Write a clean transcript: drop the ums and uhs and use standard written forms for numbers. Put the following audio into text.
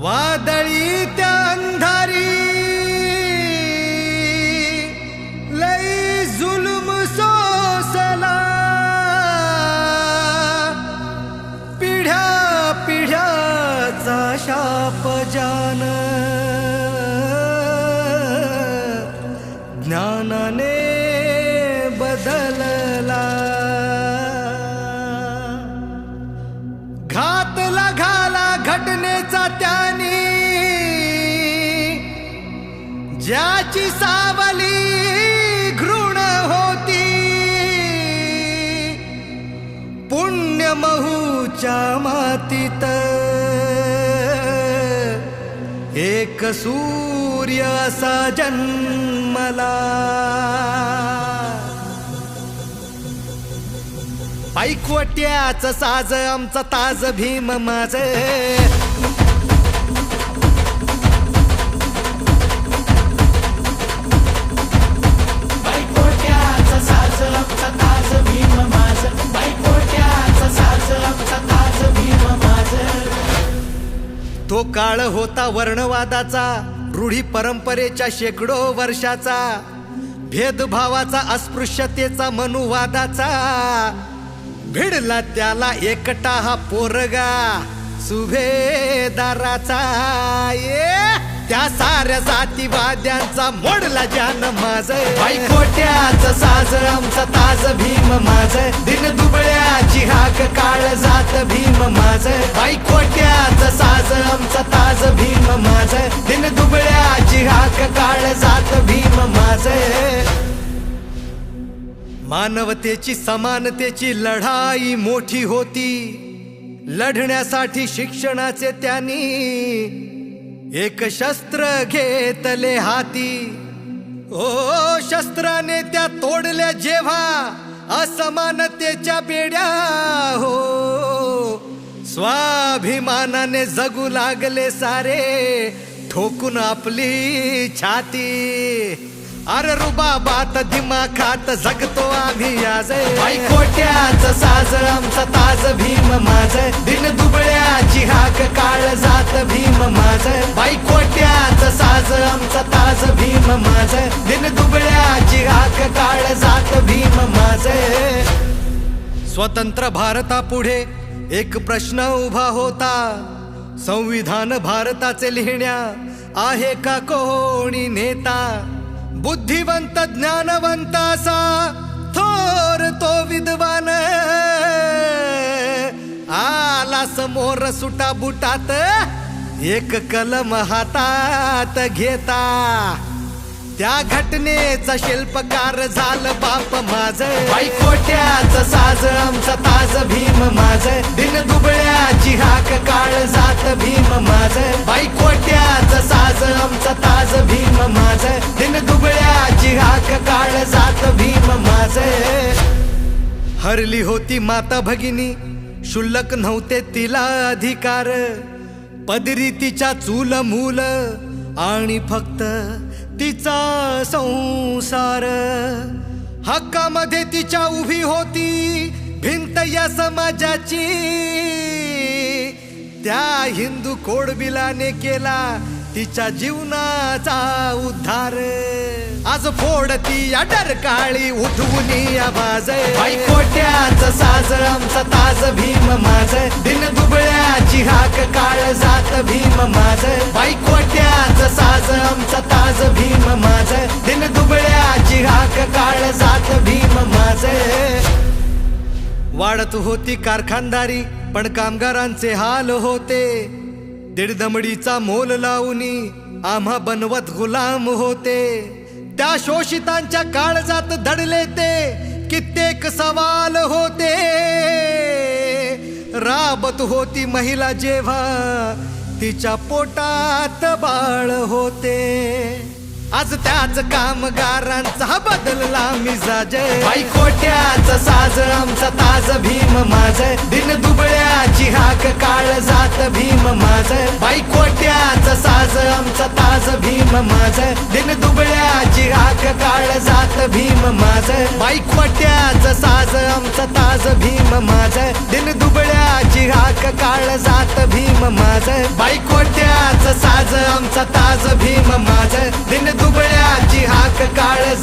वादळी त्या अंधारी लई जुलुम सोसला, पिढ्या पिढ्याचा शाप जान ज्ञानाने बदलला. घातला घाला घटनेचा त्यानी, ज्याची सावली घृण होती. पुण्य महूच्या मातीत एक सूर्य असा जन्मला. ऐकवट्याच साज आमचा ताज भीम माझ. ऐकवट्याच साज आमचा ताज भीम माझ. ऐकवट्याच साज आमचा ताज भीम माझ. तो काळ होता वर्णवादाचा, रूढी परंपरेच्या शेकडो वर्षाचा, भेदभावाचा अस्पृश्यतेचा मनुवादाचा. भिडला त्याला एकटा हा पोरगा सुभेदाराचा. त्या साऱ्या जातीवाद्यांचा मोडला जान माझ. ऐकवट्याच साज आमचा ताज भीम माझ. दिन दुबळ्याची हाक काळ जात भीम माझ. ऐकवट्याच साज आमचा ताज भीम माझ. दिन दुबळ्याची हाक काळ जात भीम माझ. मानवतेची समानतेची लढाई मोठी होती. लढण्यासाठी शिक्षणाचे त्यांनी एक शस्त्र घेतले हाती. ओ शस्त्राने त्या तोडल्या जेव्हा असमानतेच्या बेड्या हो. स्वाभिमानाने जगू लागले सारे ठोकून आपली छाती. अरे रुबाबात दिमाखात जगतो आम्ही आज. ऐकवट्याच साज आमचा ताज भीम माझ. दिन दुबळ्याची हाक काळ जात भीम माझ. ऐकवट्याच साज आमचा ताज भीम माझ. दिन दुबळ्याची हाक काळ जात भीम माझ. स्वतंत्र भारतापुढे एक प्रश्न उभा होता. संविधान भारताचे लिहिण्या आहे का कोणी नेता. बुद्धिवंत ज्ञानवंत असा थोर तो विद्वान आला समोर सुटा बुटात एक कलम हातात घेता. त्या घटनेचा शिल्पकार झालं बाप माझ. ऐकवट्याच साज आमचा ताज भीम माझ. दिन दुबळ्याची हाक काळ जात भीम माझ. ऐकवट्याच साज आमचा ताज भीम माझ. दिन दुबळ्याची हाक काळ जात भीम माझ. हरली होती माता भगिनी, शुल्लक नव्हते तिला अधिकार. पदरी तिच्या चूल मूल आणि फक्त तिचा संसार. हक्कामध्ये तिच्या उभी होती भिंत या समाजाची. त्या हिंदू कोडबिलाने केला तिच्या जीवनाचा उद्धार. आज फोडती या डरकाळी उठवून आवाज. ऐकवट्याच साज आमचा ताज भीम माझ. दिन दुबळ्याची हाक काळ जात भीम माझ. ऐकवट्याच साज आमचा ताज भीम माझ. दिन दुबळ्याची हाक काळ जात भीम माझ. वाढत होती कारखानदारी पण कामगारांचे हाल होते. दीडदमडीचा मोल लावूनी आम्हा बनवत गुलाम होते. त्या शोषितांच्या काळजात दडले ते कित्येक सवाल होते. राबत होती महिला जेव्हा तिच्या पोटात बाळ होते. आज त्याच कामगारांचा बदलला मिजाज. ऐकवट्याच साज आमचा ताज भीम माझ. दिन दुबळ्या दुबळ्याची हाक काळ जात भीम माझ बाई कोट्याचं साज आमचा ताज भीम माझ दिन दुबळ्याची हाक काळ जात भीम माझ बाई कोट्याचं साज आमचा ताज भीम माझ दिन दुबळ्याची हाक काळ जात भीम माझ बाई कोट्याचं साज आमचा ताज भीम माझ दिन दुबळ्याची हाक काळ